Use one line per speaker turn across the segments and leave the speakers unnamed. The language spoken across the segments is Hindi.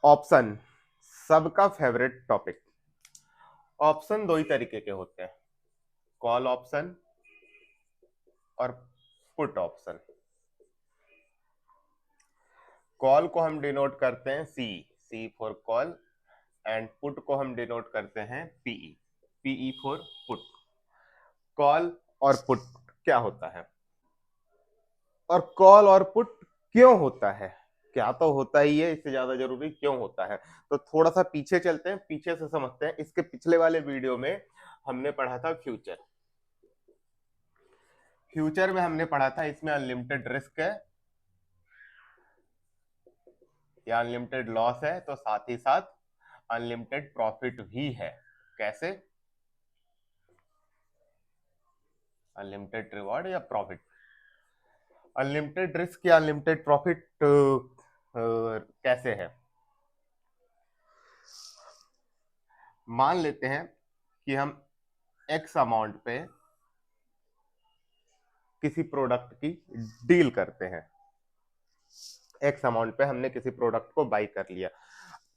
ऑप्शन सबका फेवरेट टॉपिक। ऑप्शन दो ही तरीके के होते हैं, कॉल ऑप्शन और पुट ऑप्शन। कॉल को हम डिनोट करते हैं C, C for call, and put को हम डिनोट करते हैं P E, P E for put. Call और पुट क्या होता है, और कॉल और पुट क्यों होता है? क्या तो होता ही है, इससे ज्यादा जरूरी क्यों होता है? तो थोड़ा सा पीछे चलते हैं, पीछे से समझते हैं। इसके पिछले वाले वीडियो में हमने पढ़ा था फ्यूचर। फ्यूचर में हमने पढ़ा था इसमें अनलिमिटेड रिस्क है या अनलिमिटेड लॉस है, तो साथ ही साथ अनलिमिटेड प्रॉफिट भी है। कैसे? अनलिमिटेड रिवॉर्ड या प्रॉफिट। अनलिमिटेड रिस्क या अनलिमिटेड प्रॉफिट कैसे है? मान लेते हैं कि हम एक्स अमाउंट पे किसी प्रोडक्ट की डील करते हैं। एक्स अमाउंट पे हमने किसी प्रोडक्ट को बाई कर लिया।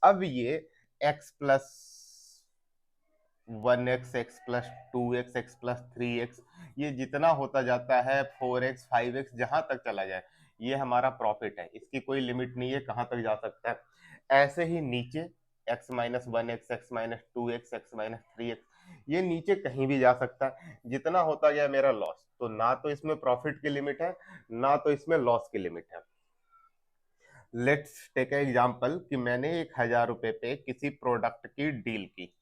अब ये x plus 1x, x plus 2x, x plus 3x, ये जितना होता जाता है 4x 5x जहां तक चला जाए, ये हमारा प्रॉफिट है। इसकी कोई लिमिट नहीं है कहां तक जा सकता है। ऐसे ही नीचे x minus 1x, x minus 2x, x minus 3x, ये नीचे कहीं भी जा सकता है। जितना होता गया मेरा लॉस, तो ना तो इसमें प्रॉफिट की लिमिट है, ना तो इसमें लॉस की लिमिट है। लेट्स टेक एग्जांपल कि मैंने 1,000 रुपए पे किसी प्रोडक्ट की डील की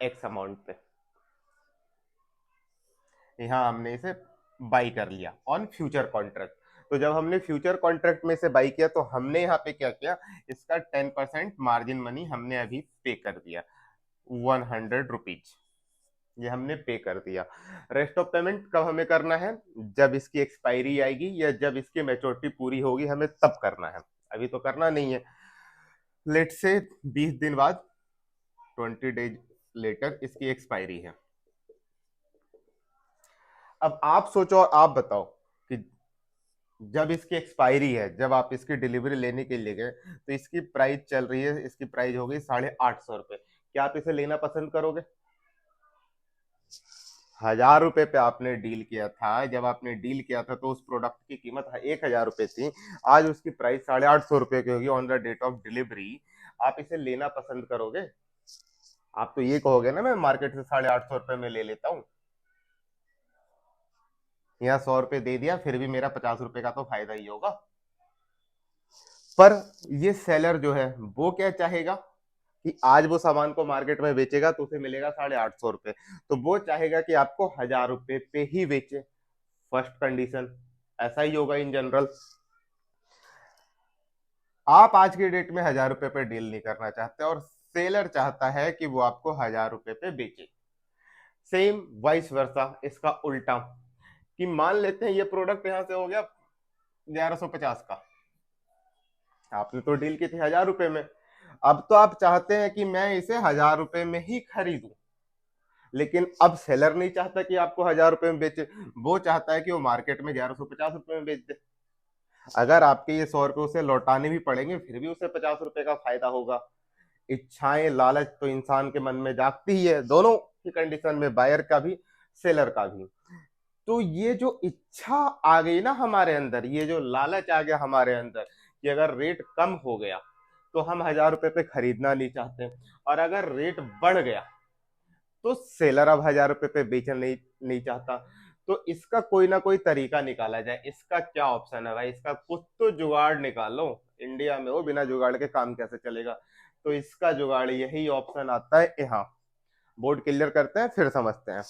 एक्स अमाउंट पे। यहाँ हमने इसे बाई कर लिया ऑन फ्यूचर कॉन्ट्रैक्ट। तो जब हमने फ्यूचर कॉन्ट्रैक्ट में से बाई किया, तो हमने यहाँ पे क्या किया, इसका 10% मार्जिन मनी हमने अभी पे कर दिया, 100 रुपीज, ये हमने पे कर दिया। रेस्ट ऑफ पेमेंट कब हमें करना है? जब इसकी एक्सपायरी आएगी या जब इसकी मैच्योरिटी पूरी होगी, हमें तब करना है। अभी तो करना नहीं है। लेट से 20 दिन बाद, 20 डेज लेटर इसकी एक्सपायरी है। अब आप सोचो और आप बताओ कि जब इसकी एक्सपायरी है, जब आप इसकी डिलीवरी लेने के लिए गए, तो इसकी प्राइस चल रही है, इसकी प्राइस हो गई 850 रुपए। क्या आप इसे लेना पसंद करोगे? 1,000 रुपए पे आपने डील किया था। जब आपने डील किया था तो उस प्रोडक्ट की कीमत 1,000 रुपए थी। आज उसकी प्राइस 850 रुपए की होगी on the date of delivery. आप इसे लेना पसंद करोगे? आप तो ये कहोगे ना, मैं मार्केट से 850 रुपए में ले लेता हूँ, यहाँ 100 रुपए दे दिया, फिर भी मेरा 50 रुपए का तो फायदा ही होगा। पर ये सेलर जो है वो क्या चाहेगा कि आज वो सामान को मार्केट में बेचेगा तो उसे मिलेगा 850 रुपए, तो वो चाहेगा कि आपको 1,000 रुपए पे ही बेचे। फर्स्ट कंडीशन, ऐसा ही होगा इन जनरल। आप आज की डेट में 1,000 रुपए पे डील नहीं करना चाहते, और सेलर चाहता है कि वो आपको 1,000 रुपए पे बेचे। सेम वाइस वर्सा, इसका उल्टा, कि मान लेते हैं ये प्रोडक्ट यहां से हो गया 1,150 का, आपने तो डील की थी 1,000 रुपए में। अब तो आप चाहते हैं कि मैं इसे 1,000 रुपए में ही खरीदूं, लेकिन अब सेलर नहीं चाहता कि आपको 1,000 रुपए में बेचे, वो चाहता है कि वो मार्केट में 1,150 रुपए में बेच दे। अगर आपके ये 100 रुपए उसे लौटाने भी पड़ेंगे, फिर भी उसे 50 रुपए का फायदा होगा। इच्छाएं, लालच तो इंसान के मन में जागती ही है, दोनों की कंडीशन में, बायर का भी, सेलर का भी। तो ये जो इच्छा आ गई ना हमारे अंदर, ये जो लालच आ गया हमारे अंदर कि अगर रेट कम हो गया तो हम 1,000 रुपए पे खरीदना नहीं चाहते, और अगर रेट बढ़ गया तो सेलर अब 1,000 रुपए पे बेचना नहीं चाहता। तो इसका कोई ना कोई तरीका निकाला जाए। इसका क्या ऑप्शन है भाई? इसका कुछ तो जुगाड़ निकालो। इंडिया में हो, बिना जुगाड़ के काम कैसे चलेगा? तो इसका जुगाड़ यही ऑप्शन आता है यहाँ। बोर्ड क्लियर करते हैं, फिर समझते हैं।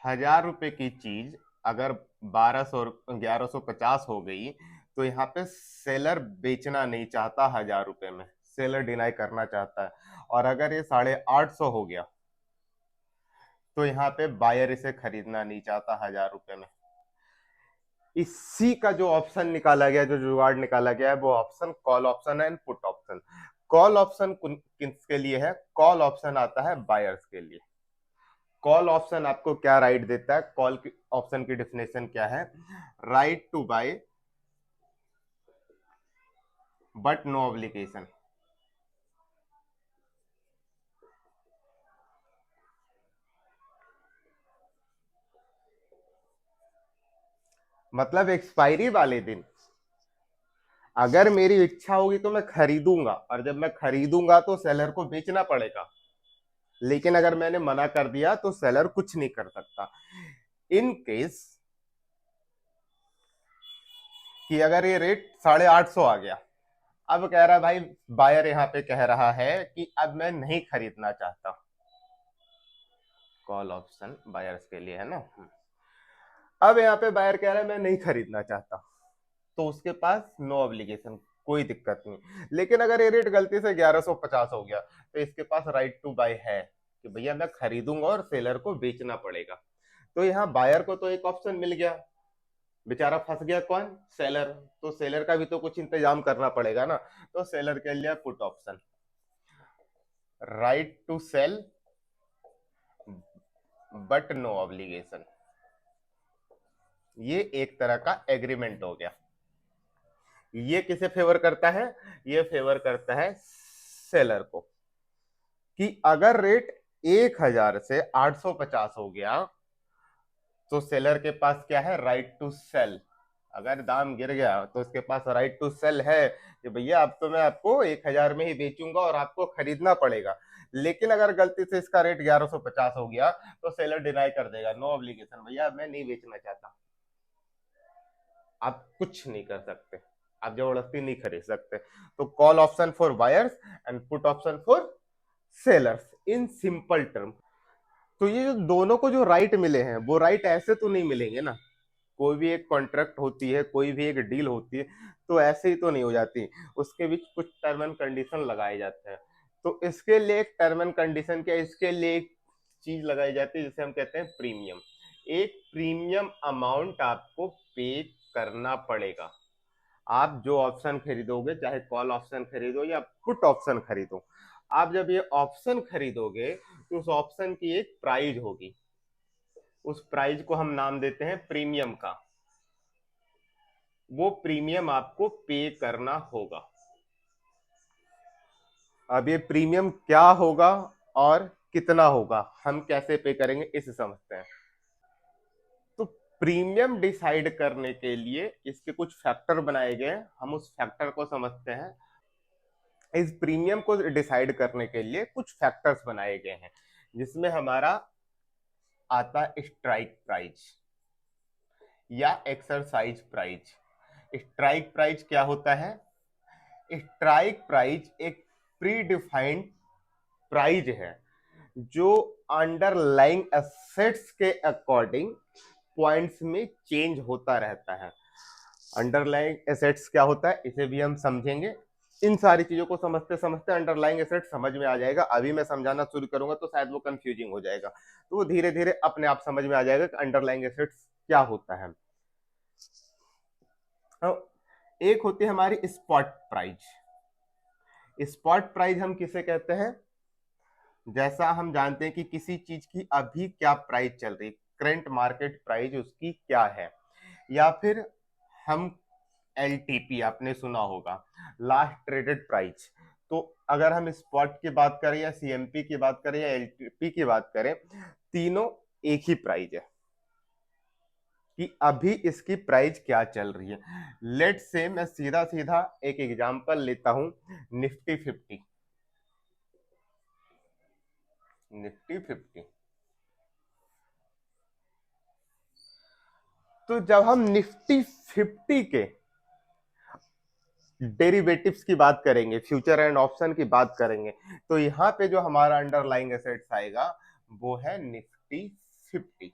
1,000 रुपए की चीज अगर 1,150 हो गई, तो यहाँ पे सेलर बेचना नहीं चाहता 1,000 रुपए में, सेलर डिनाई करना चाहता है। और अगर ये 850 हो गया, तो यहाँ पे बायर इसे खरीदना नहीं चाहता 1,000 रुपए में। इसी का जो ऑप्शन निकाला गया, जो जुगाड़ निकाला गया है, वो ऑप्शन कॉल ऑप्शन है and put option. Call option किसके लिए है? कॉल ऑप्शन आता है बायर्स के लिए। कॉल ऑप्शन आपको क्या राइट देता है? कॉल ऑप्शन की डेफिनेशन क्या है? Right to buy but no obligation. मतलब एक्सपायरी वाले दिन अगर मेरी इच्छा होगी तो मैं खरीदूंगा, और जब मैं खरीदूंगा तो सेलर को बेचना पड़ेगा। लेकिन अगर मैंने मना कर दिया तो सेलर कुछ नहीं कर सकता। इन केस कि अगर ये रेट 850 आ गया, अब कह रहा भाई, बायर यहाँ पे कह रहा है कि अब मैं नहीं खरीदना चाहता। कॉल ऑप्शन बायर्स के लिए है ना। अब यहाँ पे बायर कह रहा है मैं नहीं खरीदना चाहता, तो उसके पास नो ऑब्लिगेशन, कोई दिक्कत नहीं। लेकिन अगर ये रेट गलती से 1150 हो गया, तो इसके पास राइट टू बाय है कि भैया मैं खरीदूंगा और सेलर को बेचना पड़ेगा। तो यहाँ बायर को तो एक ऑप्शन मिल गया, बेचारा फंस गया कौन, सेलर। तो सेलर का भी तो कुछ इंतजाम करना पड़ेगा ना। तो सेलर के लिए put option, right to sell but no obligation. ये एक तरह का एग्रीमेंट हो गया। ये किसे फेवर करता है? ये फेवर करता है सेलर को, कि अगर रेट 1000 से 850 हो गया तो सेलर के पास क्या है? Right to sell. अगर दाम गिर गया तो उसके पास राइट टू सेल है कि भैया अब तो मैं आपको 1000 में ही बेचूंगा और आपको खरीदना पड़ेगा। लेकिन अगर गलती से इसका रेट 1150 हो गया तो सेलर डिनाई कर देगा, नो ऑब्लिगेशन, भैया मैं नहीं बेचना चाहता। आप कुछ नहीं कर सकते, आप जबरदस्ती नहीं खरीद सकते। तो call option for buyers and put option for sellers in simple term. तो ये जो दोनों को जो राइट मिले हैं, वो राइट ऐसे तो नहीं मिलेंगे ना। कोई भी एक कॉन्ट्रैक्ट होती है, कोई भी एक डील होती है, तो ऐसे ही तो नहीं हो जाती। उसके बीच कुछ टर्म एंड कंडीशन लगाए जाते हैं। तो इसके लिए एक टर्म एंड कंडीशन क्या, इसके लिए एक चीज लगाई जाती है जिसे हम कहते हैं प्रीमियम। एक प्रीमियम अमाउंट आपको पे करना पड़ेगा। आप जो ऑप्शन खरीदोगे, चाहे कॉल ऑप्शन खरीदो या पुट ऑप्शन खरीदो, आप जब ये ऑप्शन खरीदोगे तो उस ऑप्शन की एक प्राइस होगी। उस प्राइस को हम नाम देते हैं प्रीमियम का। वो प्रीमियम आपको पे करना होगा। अब ये प्रीमियम क्या होगा और कितना होगा, हम कैसे पे करेंगे, इसे समझते हैं। तो प्रीमियम डिसाइड करने के लिए इसके कुछ फैक्टर बनाए गए हैं, हम उस फैक्टर को समझते हैं। इस प्रीमियम को डिसाइड करने के लिए कुछ फैक्टर्स बनाए गए हैं, जिसमें हमारा आता स्ट्राइक प्राइस या एक्सरसाइज प्राइस। स्ट्राइक प्राइस क्या होता है? स्ट्राइक प्राइस एक प्री डिफाइंड प्राइस है जो अंडरलाइंग एसेट्स के अकॉर्डिंग पॉइंट्स में चेंज होता रहता है। अंडरलाइंग एसेट्स क्या होता है, इसे भी हम समझेंगे। इन सारी चीजों को समझते समझते अंडरलाइंग एसेट समझ में आ जाएगा। अभी मैं समझाना शुरू करूंगा तो शायद वो कंफ्यूजिंग हो जाएगा, तो वो धीरे धीरे अपने आप समझ में आ जाएगा कि अंडरलाइंग एसेट्स क्या होता है। तो एक होती है हमारी स्पॉट प्राइस। स्पॉट प्राइस हम किसे कहते हैं? जैसा हम जानते हैं कि किसी चीज की अभी क्या प्राइस चल रही, करंट मार्केट प्राइस उसकी क्या है। या फिर हम एलटीपी आपने सुना होगा, लास्ट ट्रेडेड प्राइस। तो अगर हम स्पॉट की बात करें या सीएमपी की बात करें या एलटीपी की बात करें, तीनों एक ही प्राइस है कि अभी इसकी प्राइस क्या चल रही है। लेट से मैं सीधा सीधा एक एग्जांपल लेता हूं, निफ्टी 50। निफ्टी 50, तो जब हम निफ्टी 50 के डेरिवेटिव्स की बात करेंगे, फ्यूचर एंड ऑप्शन की बात करेंगे, तो यहाँ पे जो हमारा अंडरलाइंग एसेट्स आएगा वो है निफ्टी 50।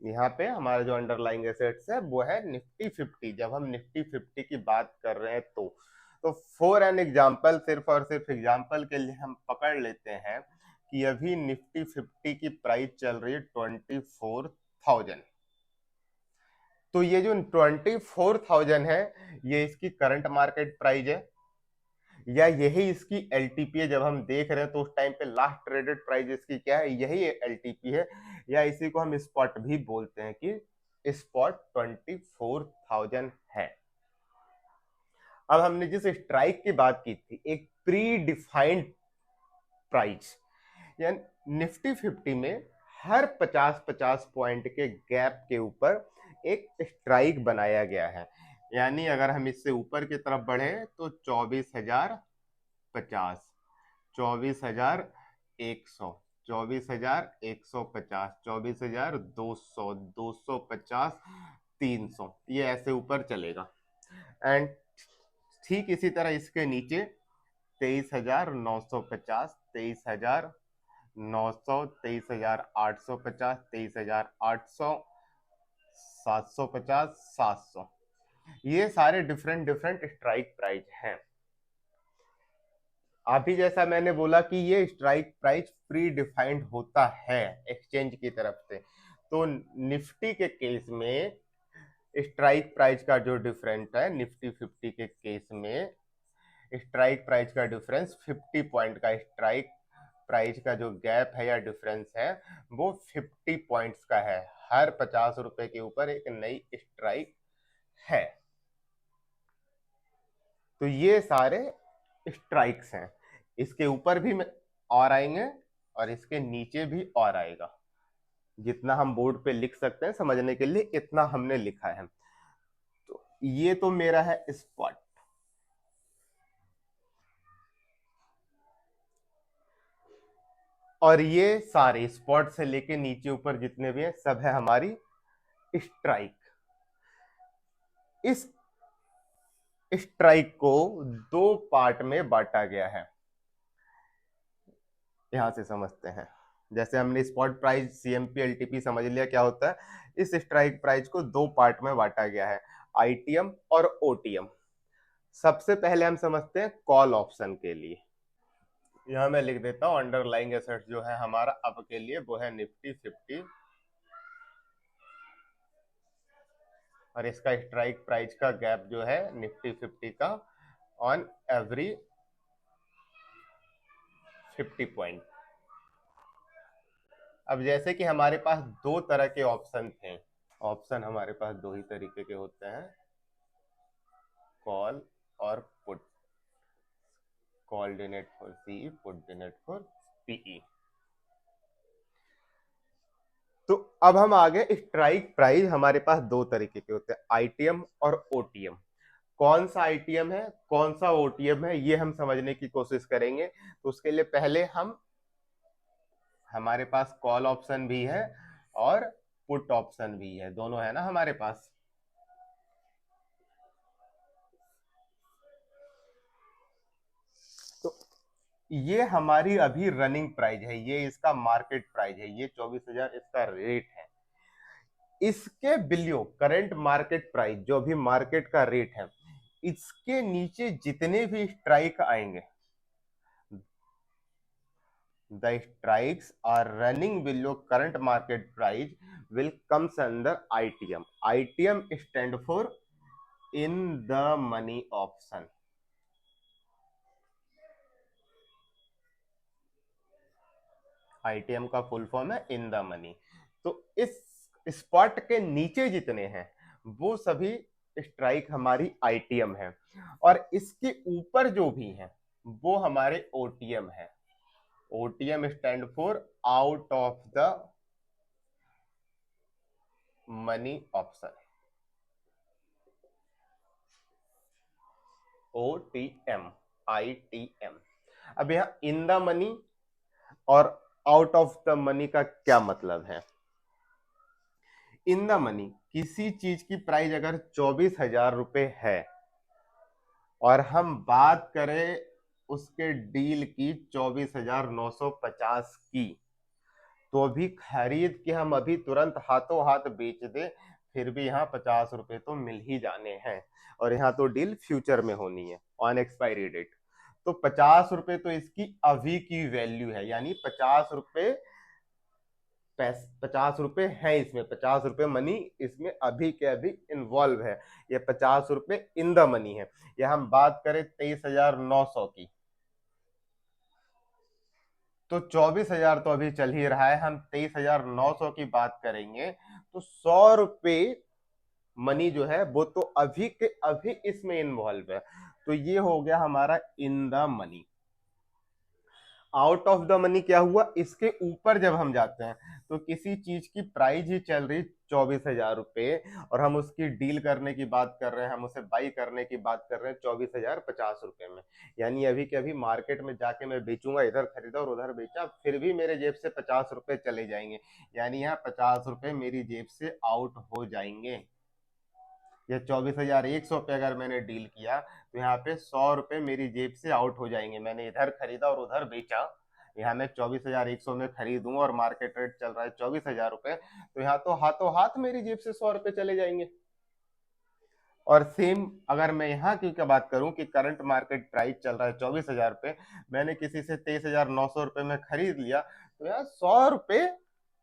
यहाँ पे हमारा जो अंडरलाइंग एसेट्स है वो है निफ्टी 50। जब हम निफ्टी 50 की बात कर रहे हैं तो फॉर एन एग्जांपल, सिर्फ और सिर्फ एग्जांपल के लिए हम पकड़ लेते हैं कि अभी निफ्टी 50 की प्राइस चल रही है 24,000। तो ये जो 24,000 है, ये इसकी करंट मार्केट प्राइस है या यही इसकी एलटीपी है? जब हम देख रहे हैं तो उस टाइम पे लास्ट ट्रेडेड प्राइस इसकी क्या है, यही एलटीपी है, या इसी को हम स्पॉट भी बोलते हैं कि स्पॉट 24,000 है। अब हमने जिस स्ट्राइक की बात की थी, एक प्री डिफाइंड प्राइस, यानी निफ्टी 50 में हर 50-50 पॉइंट के गैप के ऊपर एक स्ट्राइक बनाया गया है। यानी अगर हम इससे ऊपर की तरफ बढ़े तो 24,050, 24,100, 24,150, 24,200, 250, 300, ये ऐसे ऊपर चलेगा। एंड ठीक इसी तरह इसके नीचे 23,950, 23,900, 23,850, 23,800, 750, 700, ये सारे डिफरेंट डिफरेंट स्ट्राइक प्राइस हैं। अभी जैसा मैंने बोला कि ये स्ट्राइक प्राइस प्री डिफाइंड होता है एक्सचेंज की तरफ से, तो निफ्टी के केस में स्ट्राइक प्राइस का जो डिफरेंस है, निफ्टी 50 के केस में स्ट्राइक प्राइस का डिफरेंस 50 पॉइंट का, स्ट्राइक प्राइस का जो गैप है या डिफरेंस है वो 50 पॉइंट्स का है। हर 50 रुपए के ऊपर एक नई स्ट्राइक है। तो ये सारे स्ट्राइक्स हैं। इसके ऊपर भी और आएंगे और इसके नीचे भी और आएगा। जितना हम बोर्ड पे लिख सकते हैं समझने के लिए, इतना हमने लिखा है। तो ये तो मेरा है स्पॉट। और ये सारे स्पॉट से लेके नीचे ऊपर जितने भी हैं सब है हमारी स्ट्राइक। इस स्ट्राइक को दो पार्ट में बांटा गया है, यहां से समझते हैं। जैसे हमने स्पॉट प्राइस, सीएमपी, एलटीपी समझ लिया क्या होता है। इस स्ट्राइक प्राइस को दो पार्ट में बांटा गया है, आईटीएम और ओटीएम। सबसे पहले हम समझते हैं कॉल ऑप्शन के लिए। यहां मैं लिख देता हूं अंडरलाइंग एसेट जो है हमारा अब के लिए वो है निफ्टी 50, और इसका स्ट्राइक प्राइस का गैप जो है निफ्टी 50 का ऑन एवरी 50 पॉइंट। अब जैसे कि हमारे पास दो तरह के ऑप्शन थे, ऑप्शन हमारे पास दो ही तरीके के होते हैं, कॉल और put. Call denote for C E, put denote for P E. तो अब हम आगे, स्ट्राइक प्राइस हमारे पास दो तरीके के होते हैं, आईटीएम और ओटीएम। कौन सा आईटीएम है कौन सा ओटीएम है ये हम समझने की कोशिश करेंगे। तो उसके लिए पहले हमारे पास कॉल ऑप्शन भी है और पुट ऑप्शन भी है, दोनों है ना हमारे पास। तो ये हमारी अभी रनिंग प्राइस है, ये इसका मार्केट प्राइस है, ये 24,000 इसका रेट है। इसके बिलियो करंट मार्केट प्राइस जो भी मार्केट का रेट है, इसके नीचे जितने भी स्ट्राइक आएंगे, the strikes are running below current market price will comes under ITM. ITM stand for in the money option. ITM का फुल फॉर्म है इन द मनी। तो इस स्पॉट के नीचे जितने हैं वो सभी स्ट्राइक हमारी आईटीएम है, और इसके ऊपर जो भी हैं वो हमारे ओटीएम है। OTM stand for out of the money option, OTM, ITM. अब यहां इन द मनी और आउट ऑफ द मनी का क्या मतलब है। इन द मनी, किसी चीज की प्राइस अगर 24,000 रुपए है और हम बात करें उसके डील की 24,950 की, तो अभी खरीद के हम अभी तुरंत हाथों हाथ बेच दे फिर भी यहाँ 50 रुपए तो मिल ही जाने हैं, और यहाँ तो डील फ्यूचर में होनी है ऑन एक्सपायरी डेट। तो 50 रुपए तो इसकी अभी की वैल्यू है, यानी 50 रुपए 50 रुपए है इसमें, 50 रुपए मनी इसमें अभी के अभी इन्वॉल्व है। ये 50 रुपए इन द मनी है। या हम बात करें 23,900 की, तो 24,000 तो अभी चल ही रहा है, हम 23,900 की बात करेंगे तो 100 रुपए मनी जो है वो तो अभी के अभी इसमें इन्वॉल्व है। तो ये हो गया हमारा in the money. Out of the money क्या हुआ, इसके ऊपर जब हम जाते हैं तो किसी चीज की प्राइस ही चल रही 24,000 रुपये और हम उसकी डील करने की बात कर रहे हैं, हम उसे बाई करने की बात कर रहे हैं 24,050 रुपये में। यानी अभी के अभी मार्केट में जाके मैं बेचूंगा, इधर खरीदा और उधर बेचा, फिर भी मेरे जेब से 50 रुपये चले जाएंगे। यानी यहाँ 50 रुपये मेरी जेब से आउट हो जाएंगे। या 24,100 पे अगर मैंने डील किया तो यहाँ पे 100 रुपये मेरी जेब से आउट हो जाएंगे। मैंने इधर खरीदा और उधर बेचा, यहाँ मैं 24,100 में खरीदूं और मार्केट रेट चल रहा है 24,000 रुपये, तो यहाँ तो हाथों हाथ मेरी जेब से 100 रुपये चले जाएंगे। और सेम अगर मैं यहाँ की क्या बात करूं कि करंट मार्केट प्राइस चल रहा है 24,000 रुपये, मैंने किसी से 23,900 रुपये में खरीद लिया, तो यहाँ 100 रुपये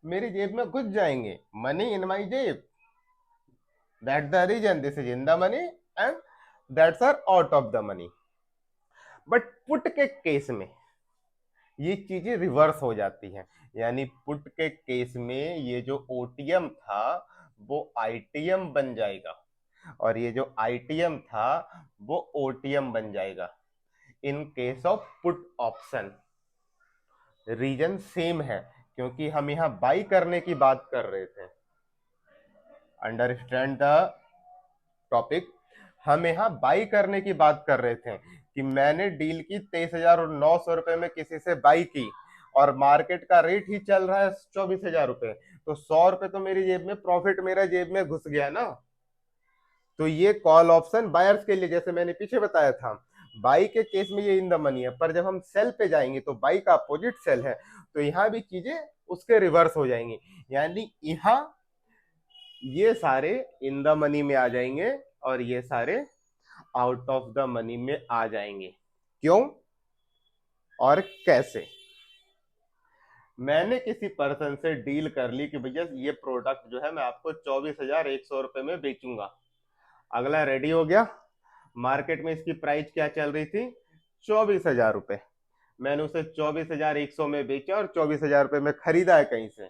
मेरी जेब में घुस जाएंगे। मनी इन माई जेब, that's the reason this is in the money and that's are out of the money। But put के केस में ये चीजें रिवर्स हो जाती हैं। यानी पुट के केस में ये जो ओटीएम था वो आईटीएम बन जाएगा और ये जो आईटीएम था वो ओटीएम बन जाएगा in case of put option. Reason same है क्योंकि हम यहाँ बाई करने की बात कर रहे थे। Understand the topic. हम यहाँ बाई करने की बात कर रहे थे कि मैंने डील की 23,900 रुपये में किसी से बाई की और मार्केट का रेट ही चल रहा है 24,000 रुपये, तो 100 रुपये तो मेरी जेब में प्रॉफिट मेरा जेब में घुस गया ना। तो ये कॉल ऑप्शन बायर्स के लिए, जैसे मैंने पीछे बताया था, बाई के केस में ये इन द मनी है, पर जब हम सेल पे जाएंगे तो बाई का अपोजिट सेल है, तो यहाँ भी चीजें उसके रिवर्स हो जाएंगी। यानी यहाँ ये सारे इन द मनी में आ जाएंगे और ये सारे आउट ऑफ द मनी में आ जाएंगे। क्यों और कैसे? मैंने किसी पर्सन से डील कर ली कि भैया ये प्रोडक्ट जो है मैं आपको 24,100 रुपये में बेचूंगा। अगला रेडी हो गया, मार्केट में इसकी प्राइस क्या चल रही थी 24,000 रुपये, मैंने उसे 24,100 में बेचा और 24,000 रुपये में खरीदा है कहीं से,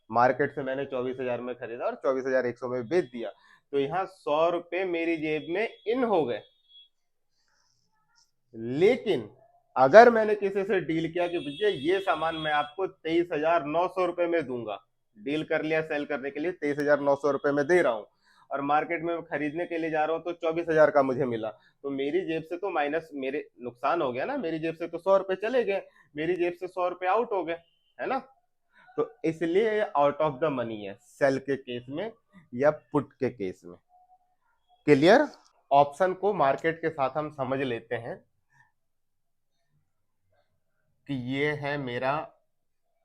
मार्केट से मैंने 24,000 में खरीदा और 24,100 में बेच दिया, तो यहाँ 100 रुपये मेरी जेब में इन हो गए। लेकिन अगर मैंने किसी से डील किया कि भैया ये सामान मैं आपको 23,900 रुपये में दूंगा, डील कर लिया सेल करने के लिए 23,900 रुपये में दे रहा हूँ और मार्केट में खरीदने के लिए जा रहा हूँ तो 24,000 का मुझे मिला, तो मेरी जेब से तो माइनस, मेरे नुकसान हो गया ना, मेरी जेब से तो 100 रुपये चले गए, मेरी जेब से 100 रुपये आउट हो गए, है ना। तो इसलिए ये आउट ऑफ द मनी है सेल के केस में या पुट के केस में। क्लियर? ऑप्शन को मार्केट के साथ हम समझ लेते हैं कि ये है मेरा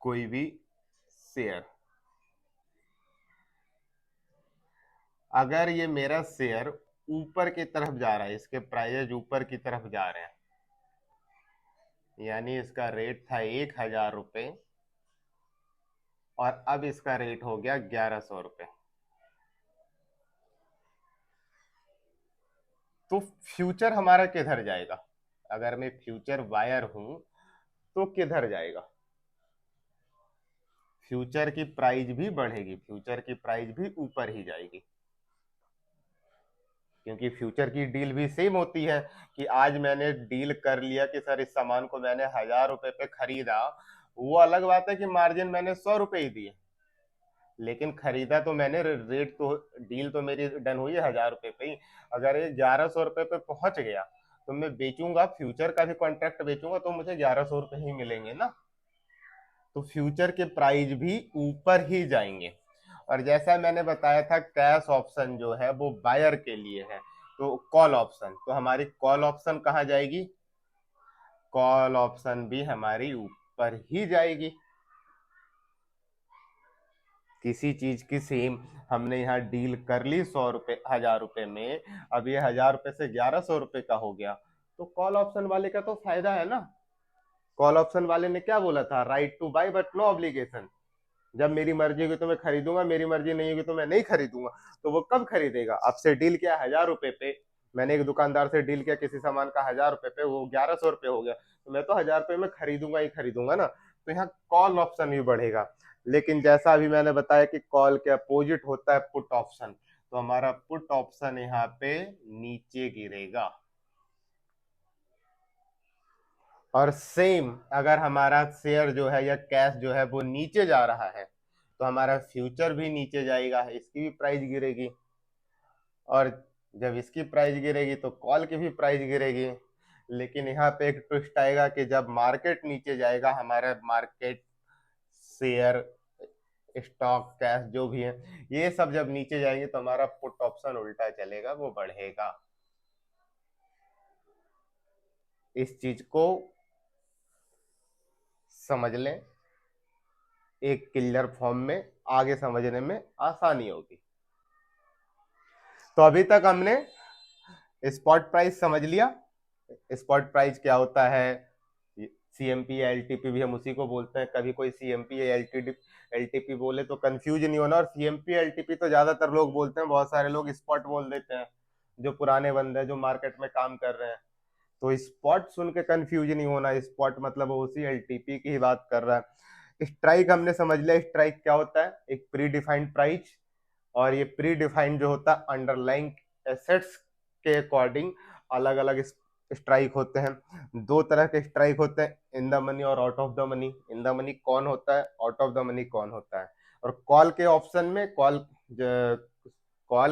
कोई भी शेयर। अगर ये मेरा शेयर ऊपर की तरफ जा रहा है, इसके प्राइस ऊपर की तरफ जा रहे हैं, यानी इसका रेट था 1,000 रुपये और अब इसका रेट हो गया 1,100 रुपये, तो फ्यूचर हमारा किधर जाएगा? अगर मैं फ्यूचर बायर हूं तो किधर जाएगा? फ्यूचर की प्राइस भी बढ़ेगी, फ्यूचर की प्राइस भी ऊपर ही जाएगी, क्योंकि फ्यूचर की डील भी सेम होती है कि आज मैंने डील कर लिया कि सर इस सामान को मैंने 1,000 रुपये पे खरीदा, वो अलग बात है कि मार्जिन मैंने 100 रुपये ही दिए, लेकिन खरीदा तो मैंने, रेट तो, डील तो मेरी डन हुई है 1,000 रुपये पे ही। अगर ये 1,100 रुपये पे पहुंच गया तो मैं बेचूंगा, फ्यूचर का भी कॉन्ट्रैक्ट बेचूंगा तो मुझे 1,100 रुपये ही मिलेंगे ना। तो फ्यूचर के प्राइस भी ऊपर ही जाएंगे। और जैसा मैंने बताया था कैश ऑप्शन जो है वो बायर के लिए है, तो कॉल ऑप्शन, तो हमारी कॉल ऑप्शन कहाँ जाएगी? कॉल ऑप्शन भी हमारी ऊपर ही जाएगी। किसी चीज की सेम हमने यहाँ डील कर ली 100 रुपये 1,000 रुपये में, अब ये 1,000 रुपये से 1,100 रुपये का हो गया, तो कॉल ऑप्शन वाले का तो फायदा है ना। कॉल ऑप्शन वाले ने क्या बोला था? Right to buy but no obligation. जब मेरी मर्जी होगी तो मैं खरीदूंगा, मेरी मर्जी नहीं होगी तो मैं नहीं खरीदूंगा। तो वो कब खरीदेगा? आपसे डील किया 1,000 रुपये पे, मैंने एक दुकानदार से डील किया किसी सामान का 1,000 रुपये पे, वो 1,100 रुपये हो गया, तो मैं तो 1,000 रुपये में खरीदूंगा ही खरीदूंगा ना। तो यहाँ कॉल ऑप्शन भी बढ़ेगा। लेकिन जैसा अभी मैंने बताया कि कॉल के अपोजिट होता है पुट ऑप्शन, तो हमारा पुट ऑप्शन यहाँ पे नीचे गिरेगा। और सेम अगर हमारा शेयर जो है या कैश जो है वो नीचे जा रहा है तो हमारा फ्यूचर भी नीचे जाएगा, इसकी भी प्राइस गिरेगी। और जब इसकी प्राइस गिरेगी तो कॉल की भी प्राइस गिरेगी। लेकिन यहाँ पे एक ट्विस्ट आएगा कि जब मार्केट नीचे जाएगा, हमारा मार्केट शेयर स्टॉक कैश जो भी है ये सब जब नीचे जाएंगे तो हमारा पुट ऑप्शन उल्टा चलेगा, वो बढ़ेगा। इस चीज को समझ लें एक क्लियर फॉर्म में, आगे समझने में आसानी होगी। तो अभी तक हमने स्पॉट प्राइस समझ लिया। स्पॉट प्राइस क्या होता है, सीएमपी या एलटीपी भी हम उसी को बोलते हैं। कभी कोई सीएमपी या एलटीपी बोले तो कंफ्यूज नहीं होना। और सीएमपी एलटीपी तो ज्यादातर लोग बोलते हैं, बहुत सारे लोग स्पॉट बोल देते हैं, जो पुराने बंदे हैं जो मार्केट में काम कर रहे हैं। तो स्पॉट सुन के कंफ्यूज नहीं होना, स्पॉट मतलब उसी एलटीपी की ही बात कर रहा है। स्ट्राइक हमने समझ लिया, स्ट्राइक क्या होता है, एक प्री डिफाइंड प्राइस। और ये प्री डिफाइंड जो होता है अंडरलाइंग एसेट्स के अकॉर्डिंग अलग अलग स्ट्राइक होते हैं। दो तरह के स्ट्राइक होते हैं, इन द मनी और out of the money. In the money कौन होता है, आउट ऑफ द मनी कौन होता है। और कॉल के ऑप्शन में कॉल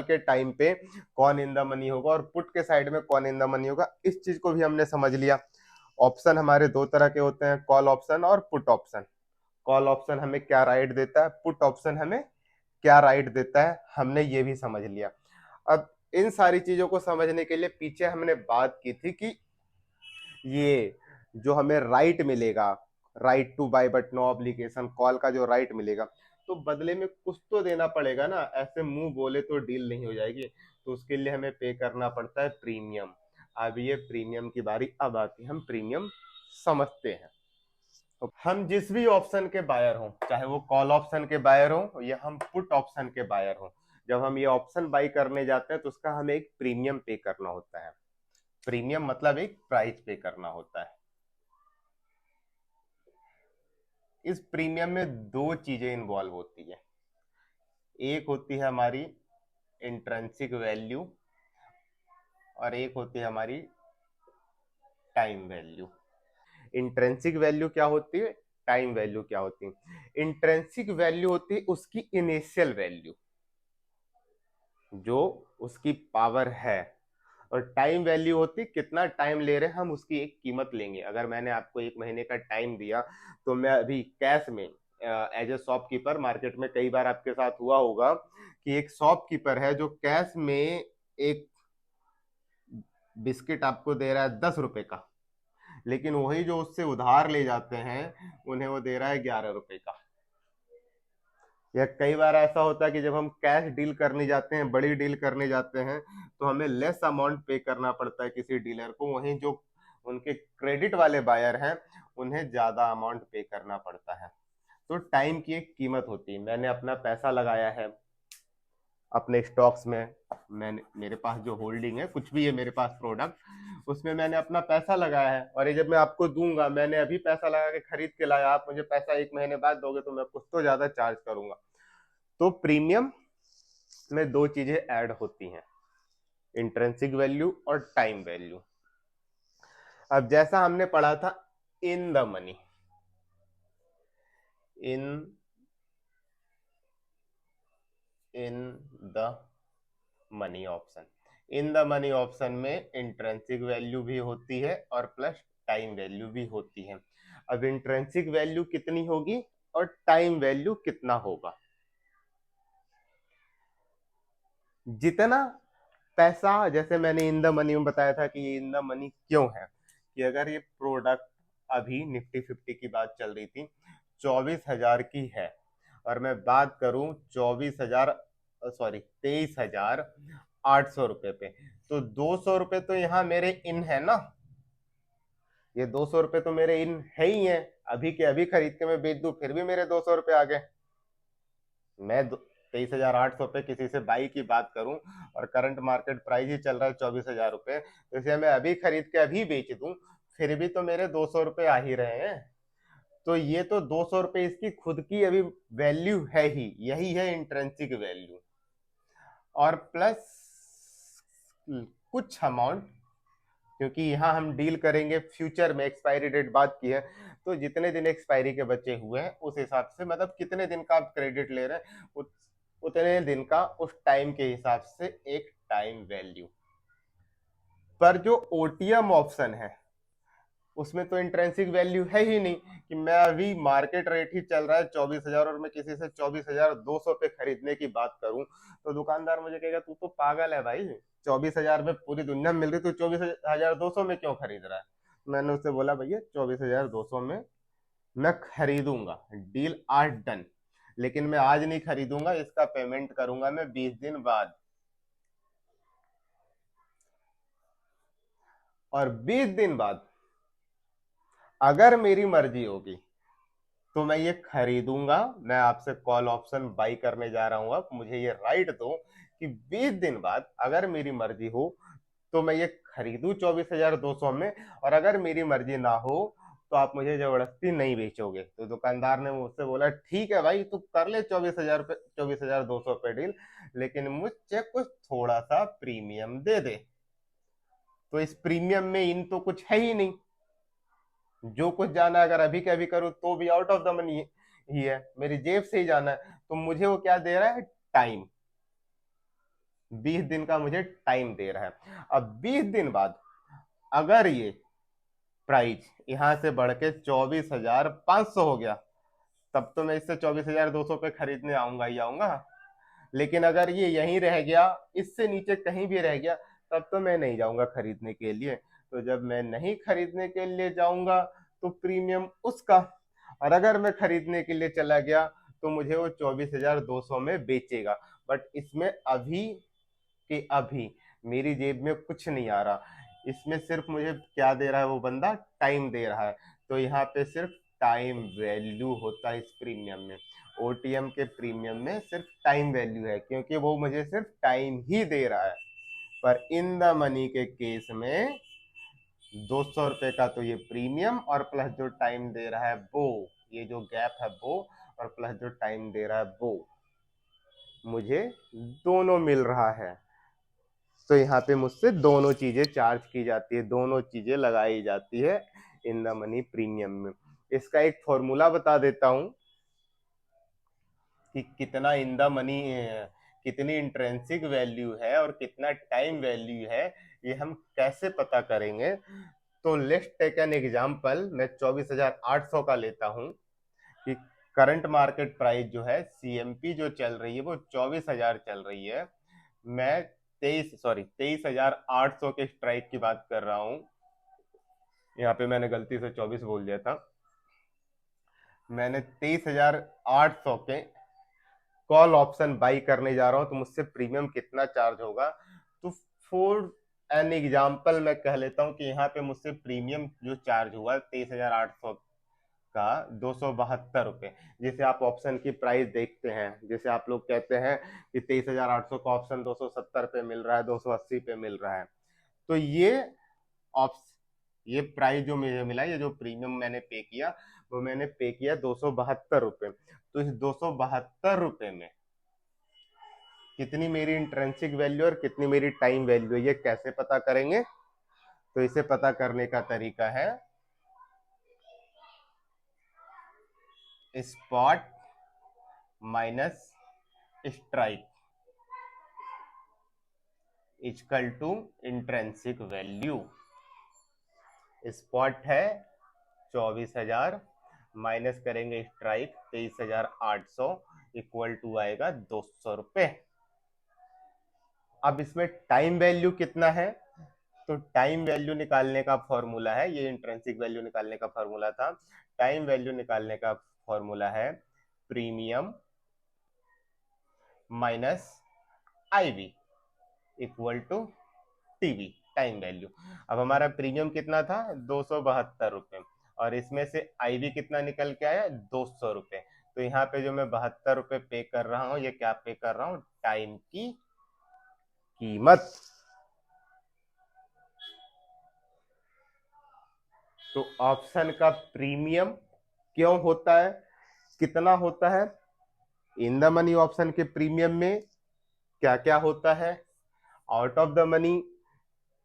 के टाइम पे कौन इन द मनी होगा और पुट के साइड में कौन इन द मनी होगा, इस चीज को भी हमने समझ लिया। ऑप्शन हमारे दो तरह के होते हैं, कॉल ऑप्शन और पुट ऑप्शन। कॉल ऑप्शन हमें क्या राइट देता है, पुट ऑप्शन हमें क्या राइट देता है, हमने ये भी समझ लिया। अब इन सारी चीजों को समझने के लिए पीछे हमने बात की थी कि ये जो हमें राइट मिलेगा, right to buy but no obligation, call का जो राइट मिलेगा, तो बदले में कुछ तो देना पड़ेगा ना। ऐसे मुंह बोले तो डील नहीं हो जाएगी, तो उसके लिए हमें पे करना पड़ता है प्रीमियम। अब ये प्रीमियम की बारी अब आती है, हम प्रीमियम समझते हैं। तो हम जिस भी ऑप्शन के बायर हों, चाहे वो कॉल ऑप्शन के बायर हों या हम पुट ऑप्शन के बायर हों, जब हम ये ऑप्शन बाई करने जाते हैं तो उसका हमें एक प्रीमियम पे करना होता है। प्रीमियम मतलब एक प्राइस पे करना होता है। इस प्रीमियम में दो चीजें इन्वॉल्व होती है। एक होती है हमारी इंट्रिंसिक वैल्यू और एक होती है हमारी टाइम वैल्यू। इंट्रिंसिक वैल्यू क्या होती है, टाइम वैल्यू क्या होती है। इंट्रिंसिक वैल्यू होती है उसकी इनिशियल वैल्यू, जो उसकी पावर है। और टाइम वैल्यू होती कितना टाइम ले रहे हैं हम, उसकी एक कीमत लेंगे। अगर मैंने आपको एक महीने का टाइम दिया तो मैं अभी कैश में एज ए शॉपकीपर, मार्केट में कई बार आपके साथ हुआ होगा कि एक शॉपकीपर है जो कैश में एक बिस्किट आपको दे रहा है 10 रुपए का, लेकिन वही जो उससे उधार ले जाते हैं उन्हें वो दे रहा है 11 रुपए का। या कई बार ऐसा होता है कि जब हम कैश डील करने जाते हैं, बड़ी डील करने जाते हैं, तो हमें लेस अमाउंट पे करना पड़ता है किसी डीलर को, वहीं जो उनके क्रेडिट वाले बायर हैं उन्हें ज्यादा अमाउंट पे करना पड़ता है। तो टाइम की एक कीमत होती है। मैंने अपना पैसा लगाया है अपने स्टॉक्स में, मैंने मेरे पास जो होल्डिंग है कुछ भी है मेरे पास प्रोडक्ट, उसमें मैंने अपना पैसा लगाया है और ये जब मैं आपको दूंगा, मैंने अभी पैसा लगा के खरीद के लाया, आप मुझे पैसा एक महीने बाद दोगे तो मैं कुछ तो ज्यादा चार्ज करूंगा। तो प्रीमियम में दो चीजें ऐड होती हैं, इंट्रिंसिक वैल्यू और टाइम वैल्यू। अब जैसा हमने पढ़ा था in the money, in in the money option, in the money option में इंट्रिंसिक वैल्यू भी होती है और प्लस टाइम वैल्यू भी होती है। अब इंट्रिंसिक वैल्यू कितनी होगी और टाइम वैल्यू कितना होगा, जितना पैसा, जैसे मैंने इन द मनी में बताया था कि ये इन द मनी क्यों है, कि अगर ये प्रोडक्ट अभी निफ्टी 50 की बात चल रही थी 24,000 की है और मैं बात करूं 24,000 सॉरी 23,800 रुपए पे, तो 200 रुपए तो यहाँ मेरे इन है ना, ये 200 रुपए तो मेरे इन है ही है। अभी के अभी खरीद के मैं बेच दूं फिर भी मेरे 200 रुपए आ गए। मैं 23,800 पे किसी से बाई की बात करूं और करंट मार्केट प्राइस ही चल रहा है 24,000 रुपए, तो इसे मैं अभी खरीद के अभी बेच दूं फिर भी तो मेरे 200 रुपए आ ही रहे हैं। तो ये तो 200 रुपए इसकी खुद की अभी वैल्यू है ही, यही है इंट्रिंसिक वैल्यू। और प्लस कुछ अमाउंट, क्योंकि यहाँ हम डील करेंगे फ्यूचर में, एक्सपायरी डेट बात की है, तो जितने दिन एक्सपायरी के बचे हुए हैं उस हिसाब से, मतलब कितने दिन का आप क्रेडिट ले रहे हैं उतने दिन का उस टाइम के हिसाब से एक टाइम वैल्यू। पर जो ओटीएम ऑप्शन है उसमें तो इंट्रेंसिक वैल्यू है ही नहीं, कि मैं अभी मार्केट रेट ही चल रहा है 24,000 और मैं किसी से 24,200 पे खरीदने की बात करूं तो दुकानदार मुझे कहेगा तू तो पागल है भाई, 24,000 में पूरी दुनिया में मिल रही, तू 24,200 में क्यों खरीद रहा है। मैंने उससे बोला भैया 24,200 में मैं खरीदूंगा, डील आज डन, लेकिन मैं आज नहीं खरीदूंगा, इसका पेमेंट करूंगा मैं 20 दिन बाद। और 20 दिन बाद अगर मेरी मर्जी होगी तो मैं ये खरीदूंगा। मैं आपसे कॉल ऑप्शन बाई करने जा रहा हूं, अब मुझे ये राइट दो कि 20 दिन बाद अगर मेरी मर्जी हो तो मैं ये खरीदूं 24,200 में, और अगर मेरी मर्जी ना हो तो आप मुझे जबरदस्ती नहीं बेचोगे। तो दुकानदार ने मुझसे बोला ठीक है भाई, तू कर ले 24,200 पे डील, लेकिन मुझे कुछ थोड़ा सा प्रीमियम दे दे। तो इस प्रीमियम में इन तो कुछ है ही नहीं, जो कुछ जाना है अगर अभी के अभी करूँ तो भी आउट ऑफ द मनी ही है, मेरी जेब से ही जाना है। तो मुझे वो क्या दे रहा है, टाइम, 20 दिन का मुझे टाइम दे रहा है। अब 20 दिन बाद अगर ये प्राइस यहां से बढ़ के 24,500 हो गया तब तो मैं इससे 24,200 पे खरीदने आऊंगा ही आऊंगा। लेकिन अगर ये यहीं रह गया, इससे नीचे कहीं भी रह गया, तब तो मैं नहीं जाऊंगा खरीदने के लिए। तो जब मैं नहीं खरीदने के लिए जाऊंगा तो प्रीमियम उसका, और अगर मैं खरीदने के लिए चला गया तो मुझे वो 24,200 में बेचेगा। बट इसमें अभी के अभी मेरी जेब में कुछ नहीं आ रहा, इसमें सिर्फ मुझे क्या दे रहा है वो बंदा, टाइम दे रहा है। तो यहाँ पे सिर्फ टाइम वैल्यू होता है इस प्रीमियम में, ओटीएम के प्रीमियम में सिर्फ टाइम वैल्यू है, क्योंकि वो मुझे सिर्फ टाइम ही दे रहा है। पर इन द मनी के केस में 200 रुपए का तो ये प्रीमियम और प्लस जो टाइम दे रहा है वो, ये जो गैप है वो, और प्लस जो टाइम दे रहा है वो, मुझे दोनों मिल रहा है। तो यहाँ पे मुझसे दोनों चीजें चार्ज की जाती है, दोनों चीजें लगाई जाती है इन द मनी प्रीमियम में। इसका एक फॉर्मूला बता देता हूं कि कितना इन द मनी, कितनी इंट्रेंसिक वैल्यू है और कितना टाइम वैल्यू है, ये हम कैसे पता करेंगे। तो लेट्स टेक एन एग्जांपल, मैं 24,800 का लेता हूं कि करंट मार्केट प्राइस जो है सीएमपी जो चल रही है वो 24,000 चल रही है। मैं 23,800 के स्ट्राइक की बात कर रहा हूं, यहाँ पे मैंने गलती से 24 बोल दिया था। मैंने 23,800 के कॉल ऑप्शन बाई करने जा रहा हूं, तो मुझसे प्रीमियम कितना चार्ज होगा। तो फॉर एन एग्जाम्पल मैं कह लेता हूं कि यहाँ पे मुझसे प्रीमियम जो चार्ज हुआ 23,800 का 272 रुपए। जैसे आप ऑप्शन की प्राइस देखते हैं, जैसे आप लोग कहते हैं कि 23,800 का ऑप्शन 270 पे मिल रहा है, 280 पे मिल रहा है, तो ये प्राइस जो मुझे मिला, ये जो प्रीमियम मैंने पे किया वो मैंने पे किया 272 रुपए। तो इस 272 रुपए में कितनी मेरी इंट्रेंसिक वैल्यू और कितनी मेरी टाइम वैल्यू है, ये कैसे पता करेंगे। तो इसे पता करने का तरीका है spot minus strike equal to intrinsic value. Spot है 24,000, माइनस करेंगे स्ट्राइक 23,800, इक्वल टू आएगा 200 रुपए। अब इसमें टाइम वैल्यू कितना है, तो टाइम वैल्यू निकालने का फॉर्मूला है, ये इंट्रेंसिक वैल्यू निकालने का फॉर्मूला था, टाइम वैल्यू निकालने का फॉर्मूला है premium minus I V equal to TV, time value. अब हमारा प्रीमियम कितना था, 272 रुपए, और इसमें से आईवी कितना निकल के आया, 200 रुपए। तो यहाँ पे जो मैं 72 रुपए पे कर रहा हूँ, ये क्या पे कर रहा हूँ, टाइम की कीमत। तो ऑप्शन का प्रीमियम क्यों होता है, कितना होता है, इन द मनी ऑप्शन के प्रीमियम में क्या क्या होता है, out of the money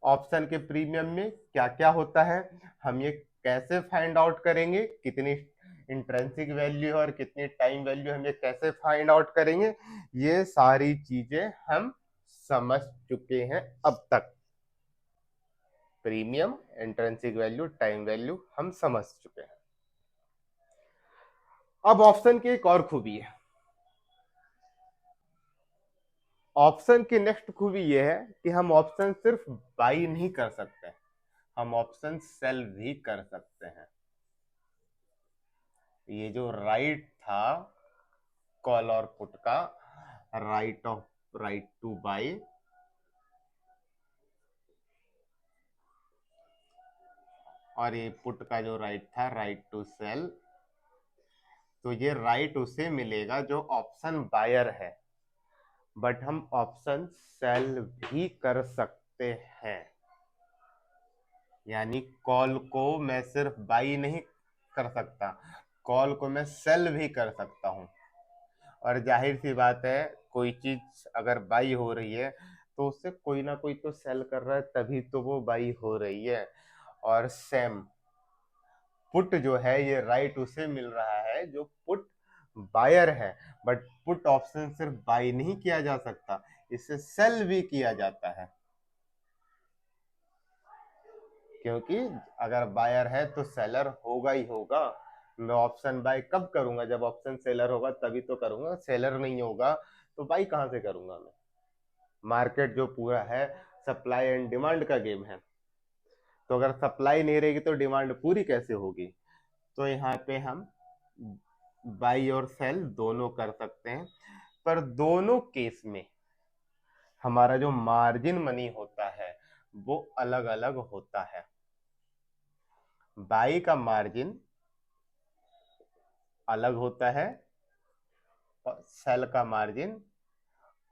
option के प्रीमियम में क्या क्या होता है, हम ये कैसे फाइंड आउट करेंगे, कितनी इंट्रिंसिक वैल्यू है और कितनी टाइम वैल्यू, हम ये कैसे फाइंड आउट करेंगे, ये सारी चीजें हम समझ चुके हैं अब तक। Premium, intrinsic value, time value हम समझ चुके हैं। अब ऑप्शन की एक और खूबी है। ऑप्शन की नेक्स्ट खूबी ये है कि हम ऑप्शन सिर्फ बाई नहीं कर सकते, हम ऑप्शन सेल भी कर सकते हैं। ये जो राइट था कॉल और पुट का, राइट टू बाई, और ये पुट का जो राइट था राइट टू सेल, तो ये राइट उसे मिलेगा जो ऑप्शन बायर है, बट हम ऑप्शन सेल भी कर सकते हैं। यानी कॉल को मैं सिर्फ बाई नहीं कर सकता, कॉल को मैं सेल भी कर सकता हूं। और जाहिर सी बात है, कोई चीज अगर बाई हो रही है तो उससे कोई ना कोई तो सेल कर रहा है, तभी तो वो बाई हो रही है। और सेम पुट जो है, ये राइट उसे मिल रहा है जो पुट बायर है, बट पुट ऑप्शन सिर्फ बाई नहीं किया जा सकता, इसे सेल भी किया जाता है। क्योंकि अगर बायर है तो सेलर होगा ही होगा। मैं ऑप्शन बाय कब करूंगा, जब ऑप्शन सेलर होगा तभी तो करूंगा, सेलर नहीं होगा तो बाई कहां से करूंगा मैं। मार्केट जो पूरा है सप्लाई एंड डिमांड का गेम है, तो अगर सप्लाई नहीं रहेगी तो डिमांड पूरी कैसे होगी। तो यहाँ पे हम बाई और सेल दोनों कर सकते हैं, पर दोनों केस में हमारा जो मार्जिन मनी होता है वो अलग अलग होता है। बाई का मार्जिन अलग होता है और सेल का मार्जिन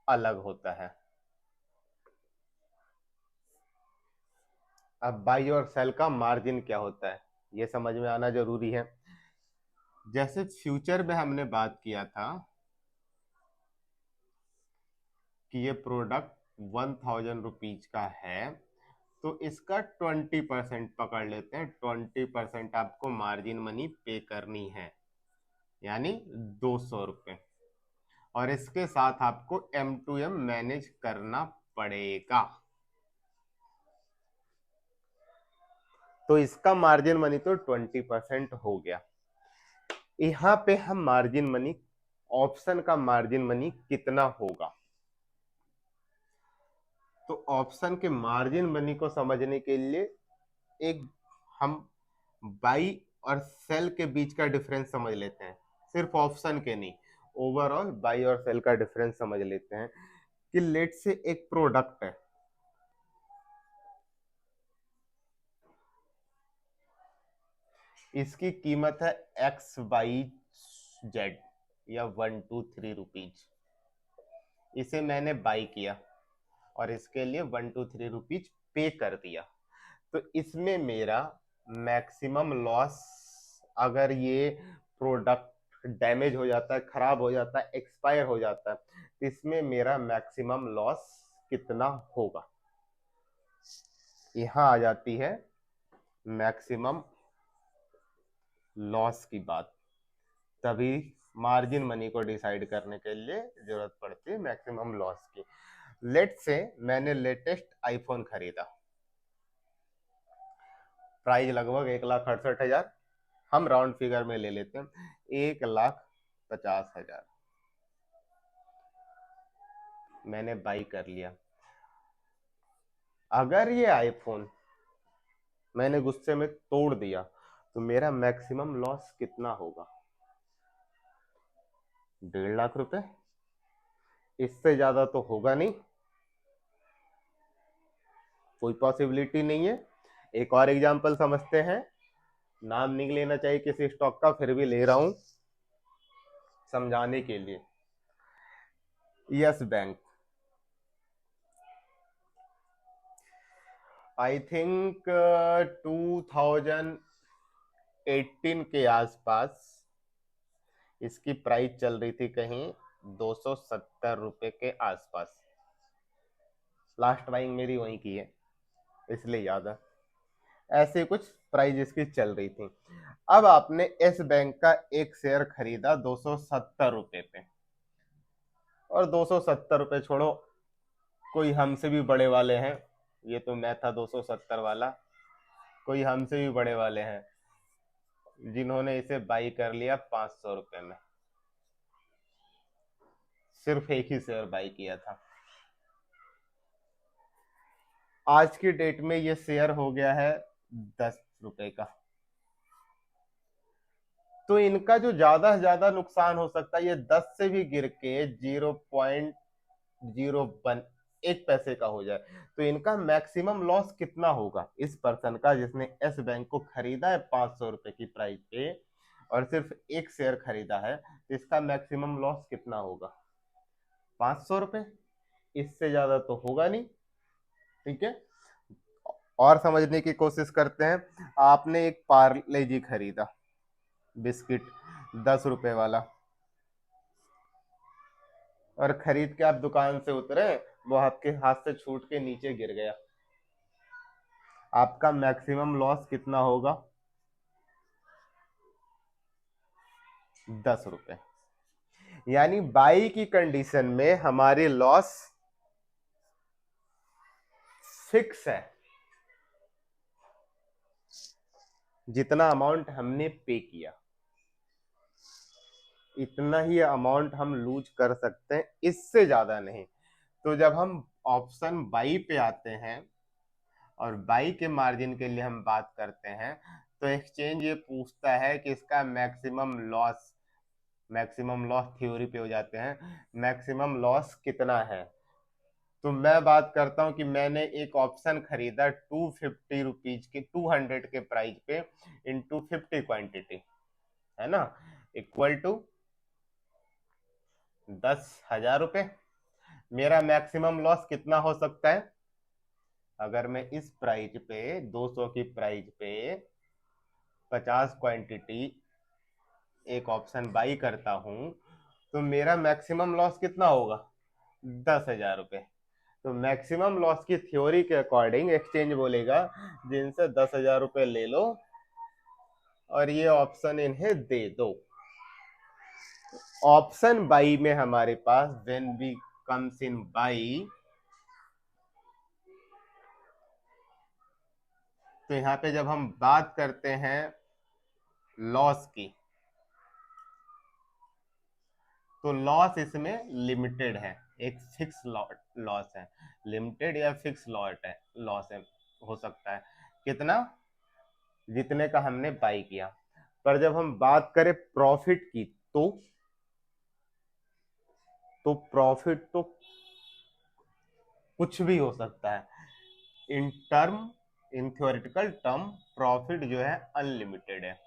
अलग होता है। अब बाई और सेल का मार्जिन क्या होता है ये समझ में आना जरूरी है। जैसे फ्यूचर में हमने बात किया था कि ये प्रोडक्ट 1000 रुपीज का है, तो इसका 20% पकड़ लेते हैं, 20% आपको मार्जिन मनी पे करनी है, यानी 200 रुपये। और इसके साथ आपको M2M मैनेज करना पड़ेगा। तो इसका मार्जिन मनी तो 20% हो गया। यहाँ पे हम मार्जिन मनी, ऑप्शन का मार्जिन मनी कितना होगा, तो ऑप्शन के मार्जिन मनी को समझने के लिए एक हम बाई और सेल के बीच का डिफरेंस समझ लेते हैं, सिर्फ ऑप्शन के नहीं, ओवरऑल बाई और सेल का डिफरेंस समझ लेते हैं। कि लेट से एक प्रोडक्ट है, इसकी कीमत है XYZ या 123 रुपीज, इसे मैंने बाई किया और इसके लिए 123 रुपीज पे कर दिया। तो इसमें मेरा मैक्सिमम लॉस, अगर ये प्रोडक्ट डैमेज हो जाता है, खराब हो जाता है, एक्सपायर हो जाता है, तो इसमें मेरा मैक्सिमम लॉस कितना होगा। यहाँ आ जाती है मैक्सिमम लॉस की बात, तभी मार्जिन मनी को डिसाइड करने के लिए जरूरत पड़ती है मैक्सिमम लॉस की। लेट से मैंने लेटेस्ट आईफोन खरीदा, प्राइस लगभग 1,68,000, हम राउंड फिगर में ले लेते हैं 1,50,000, मैंने बाई कर लिया। अगर ये आईफोन मैंने गुस्से में तोड़ दिया तो मेरा मैक्सिमम लॉस कितना होगा, 1,50,000 रुपए, इससे ज्यादा तो होगा नहीं, कोई पॉसिबिलिटी नहीं है। एक और एग्जांपल समझते हैं, नाम नहीं लेना चाहिए किसी स्टॉक का, फिर भी ले रहा हूं समझाने के लिए। यस बैंक, आई थिंक 2018 के आसपास इसकी प्राइस चल रही थी कहीं 270 रुपए के आसपास। लास्ट बाइंग मेरी वहीं की है, इसलिए याद है। ऐसे कुछ प्राइस इसकी चल रही थी। अब आपने एस बैंक का एक शेयर खरीदा 270 रुपए पे, और 270 रुपए छोड़ो, कोई हमसे भी बड़े वाले हैं, ये तो मैं था 270 वाला, कोई हमसे भी बड़े वाले हैं जिन्होंने इसे बाई कर लिया 500 रुपए में, सिर्फ एक ही शेयर बाई किया था। आज की डेट में ये शेयर हो गया है 10 रुपए का। तो इनका जो ज्यादा से ज्यादा नुकसान हो सकता है, ये 10 से भी गिर के 0.01 पैसे का हो जाए। तो इनका मैक्सिमम लॉस कितना होगा इस पर्सन का, जिसने एस बैंक को खरीदा है 500 रुपए की प्राइस पे और सिर्फ एक शेयर खरीदा है, तो इसका मैक्सिमम लॉस कितना होगा? 500 रुपए, इससे ज्यादा तो होगा नहीं। ठीक है, और समझने की कोशिश करते हैं। आपने एक पार्ले जी खरीदा बिस्किट 10 रुपए वाला, और खरीद के आप दुकान से उतरे, वो आपके हाथ से छूट के नीचे गिर गया, आपका मैक्सिमम लॉस कितना होगा? 10 रुपए। यानी बाई की कंडीशन में हमारी लॉस फिक्स है, जितना अमाउंट हमने पे किया इतना ही अमाउंट हम लूज कर सकते हैं, इससे ज्यादा नहीं। तो जब हम ऑप्शन बाई पे आते हैं और बाई के मार्जिन के लिए हम बात करते हैं, तो एक्सचेंज ये पूछता है कि इसका मैक्सिमम लॉस थ्योरी पे हो जाते हैं, मैक्सिमम लॉस कितना है। तो मैं बात करता हूं कि मैंने एक ऑप्शन खरीदा 250 रुपीज के, 200 के प्राइस पे, इंटू 50 क्वांटिटी, है ना, इक्वल टू 10,000 रुपए। मेरा मैक्सिमम लॉस कितना हो सकता है? अगर मैं इस प्राइस पे 200 की प्राइस पे 50 क्वांटिटी एक ऑप्शन बाई करता हूं, तो मेरा मैक्सिमम लॉस कितना होगा? 10,000 रुपए। तो मैक्सिमम लॉस की थ्योरी के अकॉर्डिंग एक्सचेंज बोलेगा जिनसे 10,000 रुपए ले लो और ये ऑप्शन इन्हें दे दो। ऑप्शन बाई में हमारे पास when we comes in buy, तो यहां पे जब हम बात करते हैं लॉस की, तो लॉस इसमें लिमिटेड है, एक फिक्स लॉस है, लिमिटेड या फिक्स लॉस है, हो सकता है कितना, जितने का हमने बाई किया। पर जब हम बात करें प्रॉफिट की, तो प्रॉफिट तो कुछ भी हो सकता है। In term in theoretical term profit जो है अनलिमिटेड है।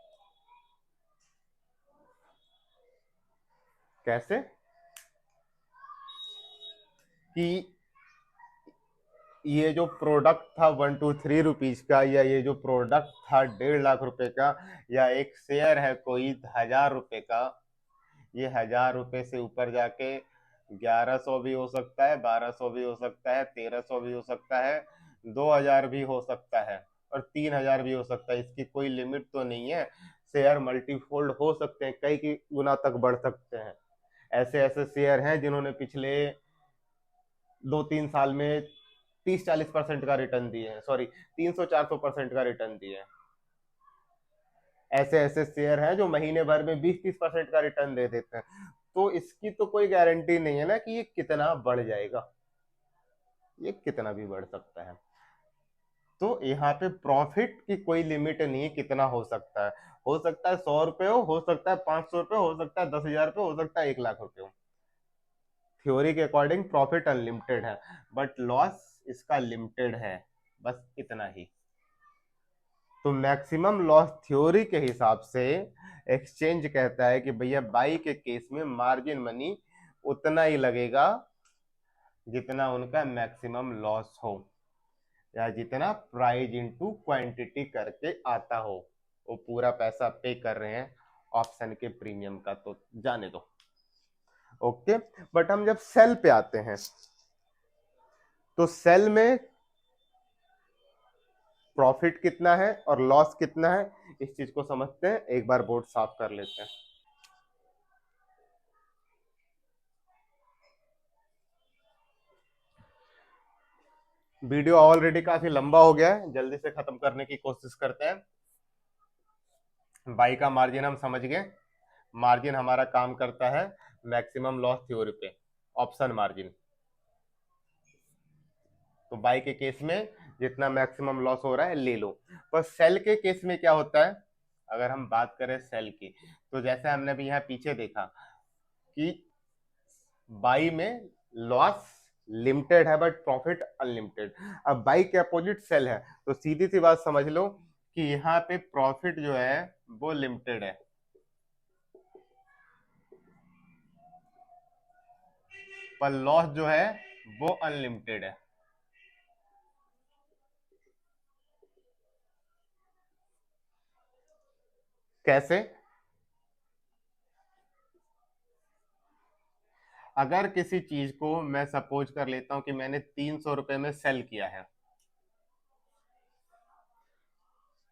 कैसे? कि ये जो प्रोडक्ट था 1 2 3 रुपीज का, या ये जो प्रोडक्ट था 1.5 लाख रुपए का, या एक शेयर है कोई 1,000 रुपए का, ये 1,000 रुपए से ऊपर जाके 1,100 भी हो सकता है, 1,200 भी हो सकता है, 1,300 भी हो सकता है, 2,000 भी हो सकता है, और 3,000 भी हो सकता है। इसकी कोई लिमिट तो नहीं है। शेयर मल्टीफोल्ड हो सकते हैं, कई की गुना तक बढ़ सकते हैं। ऐसे ऐसे शेयर हैं जिन्होंने पिछले 2 3 साल में 30 40% का रिटर्न दिए हैं, सॉरी 300 400% का रिटर्न दिए हैं। ऐसे ऐसे शेयर हैं जो महीने भर में 20 30% का रिटर्न दे देते हैं। तो इसकी तो कोई गारंटी नहीं है ना कि ये कितना बढ़ जाएगा, ये कितना भी बढ़ सकता है। तो यहाँ पे प्रॉफिट की कोई लिमिट नहीं है, कितना हो सकता है 100 रुपए हो सकता है 500 रुपए, हो सकता है 10,000 रुपए, हो सकता है 1 लाख रुपए हो। थ्योरी के अकॉर्डिंग प्रॉफिट अनलिमिटेड है, बट लॉस इसका लिमिटेड है, बस इतना ही। तो मैक्सिमम लॉस थ्योरी के हिसाब से एक्सचेंज कहता है कि भैया बाई के केस में मार्जिन मनी उतना ही लगेगा जितना उनका मैक्सिमम लॉस हो, या जितना प्राइस इनटू क्वांटिटी करके आता हो। वो पूरा पैसा पे कर रहे हैं ऑप्शन के प्रीमियम का, तो जाने दो। ओके, बट हम जब सेल पे आते हैं, तो सेल में प्रॉफिट कितना है और लॉस कितना है, इस चीज को समझते हैं। एक बार बोर्ड साफ कर लेते हैं। वीडियो ऑलरेडी काफी लंबा हो गया है, जल्दी से खत्म करने की कोशिश करते हैं। बाई का मार्जिन हम समझ गए। मार्जिन हमारा काम करता है मैक्सिमम लॉस थ्योरी पे, ऑप्शन मार्जिन। तो बाई के केस में जितना मैक्सिमम लॉस हो रहा है ले लो। पर सेल के केस में क्या होता है, अगर हम बात करें सेल की, तो जैसे हमने भी यहाँ पीछे देखा कि बाई में लॉस लिमिटेड है बट प्रॉफिट अनलिमिटेड। अब बाई के अपोजिट सेल है, तो सीधी सी बात समझ लो कि यहाँ पे प्रॉफिट जो है वो लिमिटेड है, पर लॉस जो है वो अनलिमिटेड है। कैसे? अगर किसी चीज को मैं सपोज कर लेता हूं कि मैंने 300 रुपए में सेल किया है,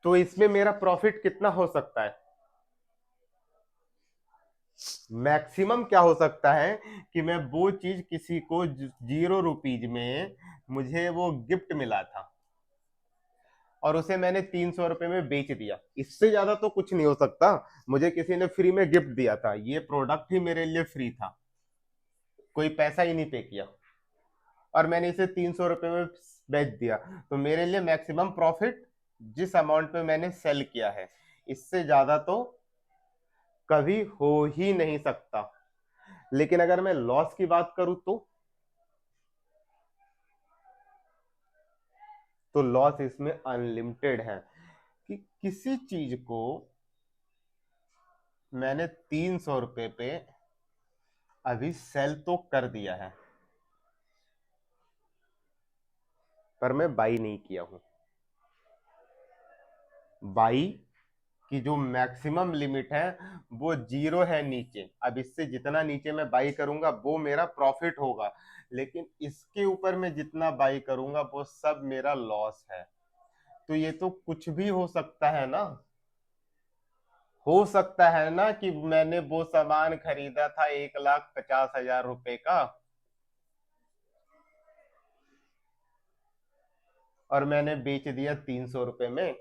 तो इसमें मेरा प्रॉफिट कितना हो सकता है? मैक्सिमम क्या हो सकता है कि मैं वो चीज किसी को 0 रुपीज में, मुझे वो गिफ्ट मिला था और उसे मैंने 300 रुपए में बेच दिया। इससे ज्यादा तो कुछ नहीं हो सकता। मुझे किसी ने फ्री में गिफ्ट दिया था, ये प्रोडक्ट ही मेरे लिए फ्री था, कोई पैसा ही नहीं पे किया, और मैंने इसे 300 रुपए में बेच दिया। तो मेरे लिए मैक्सिमम प्रॉफिट जिस अमाउंट पे मैंने सेल किया है, इससे ज्यादा तो कभी हो ही नहीं सकता। लेकिन अगर मैं लॉस की बात करूं तो लॉस इसमें अनलिमिटेड है कि किसी चीज को मैंने 300 रुपए पे अभी सेल तो कर दिया है, पर मैं बाई नहीं किया हूं। बाई की जो मैक्सिमम लिमिट है वो 0 है नीचे। अब इससे जितना नीचे मैं बाई करूंगा वो मेरा प्रॉफिट होगा, लेकिन इसके ऊपर मैं जितना बाई करूंगा वो सब मेरा लॉस है। तो ये तो कुछ भी हो सकता है ना। हो सकता है ना कि मैंने वो सामान खरीदा था 1,50,000 रुपए का, और मैंने बेच दिया 300 रुपए में।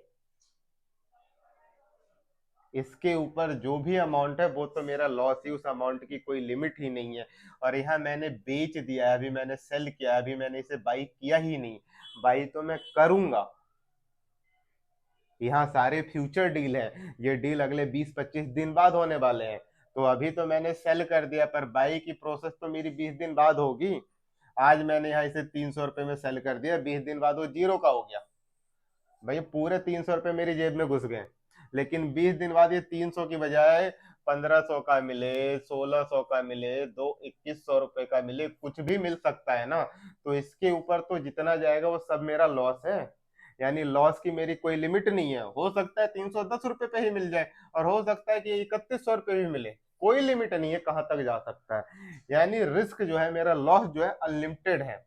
इसके ऊपर जो भी अमाउंट है वो तो मेरा लॉस ही, उस अमाउंट की कोई लिमिट ही नहीं है। और यहाँ मैंने बेच दिया है, अभी मैंने सेल किया, अभी मैंने इसे बाई किया ही नहीं। बाई तो मैं करूंगा। यहाँ सारे फ्यूचर डील है, ये डील अगले 20-25 दिन बाद होने वाले हैं। तो अभी तो मैंने सेल कर दिया, पर बाई की प्रोसेस तो मेरी 20 दिन बाद होगी। आज मैंने यहाँ इसे 300 रुपए में सेल कर दिया, 20 दिन बाद वो 0 का हो गया। भाई पूरे 300 रुपए मेरी जेब में घुस गए, लेकिन 20 दिन बाद ये 300 की बजाय 1500 का मिले, 1600 का मिले, दो 2100 रुपए का मिले, कुछ भी मिल सकता है ना। तो इसके ऊपर तो जितना जाएगा वो सब मेरा लॉस है। यानी लॉस की मेरी कोई लिमिट नहीं है। हो सकता है 310 रुपए पे ही मिल जाए, और हो सकता है कि 3100 रुपए भी मिले, कोई लिमिट नहीं है कहाँ तक जा सकता है। यानी रिस्क जो है, मेरा लॉस जो है अनलिमिटेड है।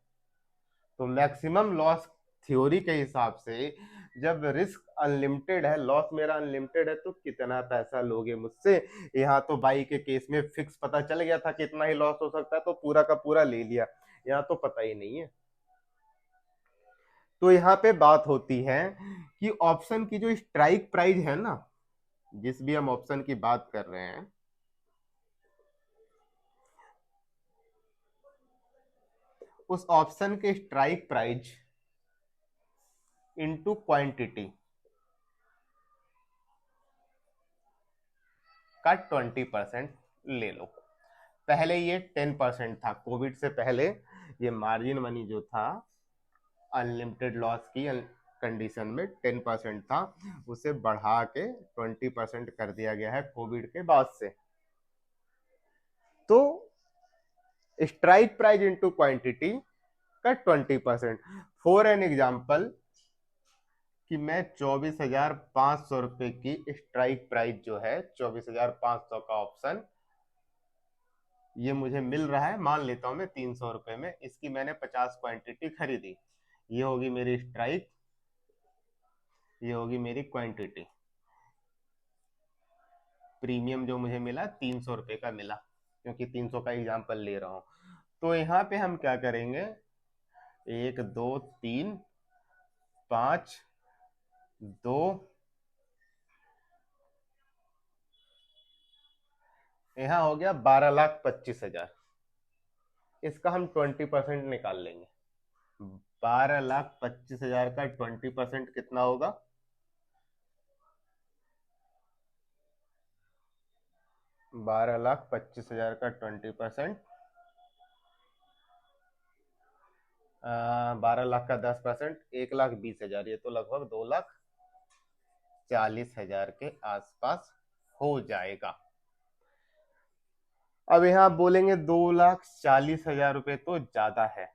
तो मैक्सिमम लॉस थ्योरी के हिसाब से जब रिस्क अनलिमिटेड है, लॉस मेरा अनलिमिटेड है, तो कितना पैसा लोगे मुझसे? यहाँ तो बाई के केस में फिक्स पता चल गया था कितना ही लॉस हो सकता है, तो पूरा का पूरा ले लिया। यहाँ तो पता ही नहीं है। तो यहाँ पे बात होती है कि ऑप्शन की जो स्ट्राइक प्राइस है ना, जिस भी हम ऑप्शन की बात कर रहे हैं, उस ऑप्शन के स्ट्राइक प्राइस इनटू क्वांटिटी का 20% ले लो। पहले ये 10% था, कोविड से पहले ये मार्जिन मनी जो था अनलिमिटेड लॉस की कंडीशन में 10% था, उसे बढ़ा के 20% कर दिया गया है कोविड के बाद से। तो स्ट्राइक प्राइस इंटू क्वांटिटी का 20%। फॉर एन एग्जाम्पल कि मैं 24,500 रुपए की स्ट्राइक प्राइस जो है, 24,500 का ऑप्शन ये मुझे मिल रहा है, मान लेता हूं मैं 300 रुपए में, इसकी मैंने 50 क्वांटिटी खरीदी। ये होगी मेरी स्ट्राइक, ये होगी मेरी क्वांटिटी। प्रीमियम जो मुझे मिला 300 रुपए का मिला, क्योंकि 300 का एग्जाम्पल ले रहा हूं। तो यहाँ पे हम क्या करेंगे, 1 2 3 5, 2, यहाँ हो गया 12,25,000। इसका हम 20% निकाल लेंगे। 12,25,000 का 20% कितना होगा, 12,25,000 का 20%, 12 लाख का 10%, 1,20,000, ये तो लगभग 2,40,000 के आसपास हो जाएगा। अब यहाँ आप बोलेंगे 2,40,000 रुपए तो ज्यादा है।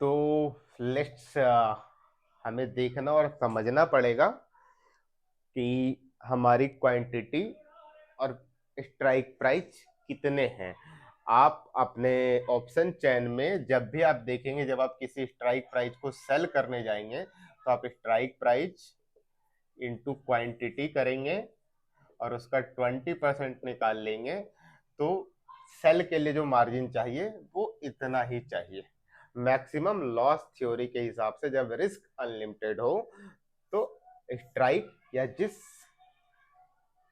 तो लेट्स हमें देखना और समझना पड़ेगा कि हमारी क्वांटिटी और स्ट्राइक प्राइस कितने हैं। आप अपने ऑप्शन चेन में जब भी आप देखेंगे, जब आप किसी स्ट्राइक प्राइस को सेल करने जाएंगे, तो आप स्ट्राइक प्राइस इंटू क्वांटिटी करेंगे और उसका 20% निकाल लेंगे, तो सेल के लिए जो मार्जिन चाहिए वो इतना ही चाहिए। मैक्सिमम लॉस थ्योरी के हिसाब से जब रिस्क अनलिमिटेड हो, तो स्ट्राइक या जिस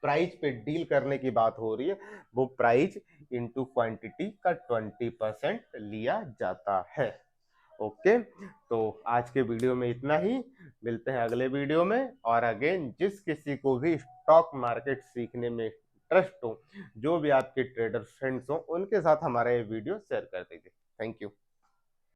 प्राइस पे डील करने की बात हो रही है, वो प्राइस इंटू क्वांटिटी का 20% लिया जाता है। ओके, तो आज के वीडियो में इतना ही। मिलते हैं अगले वीडियो में। और अगेन, जिस किसी को भी स्टॉक मार्केट सीखने में इंटरेस्ट हो, जो भी आपके ट्रेडर फ्रेंड्स हो, उनके साथ हमारा ये वीडियो शेयर कर दीजिए। Thank you.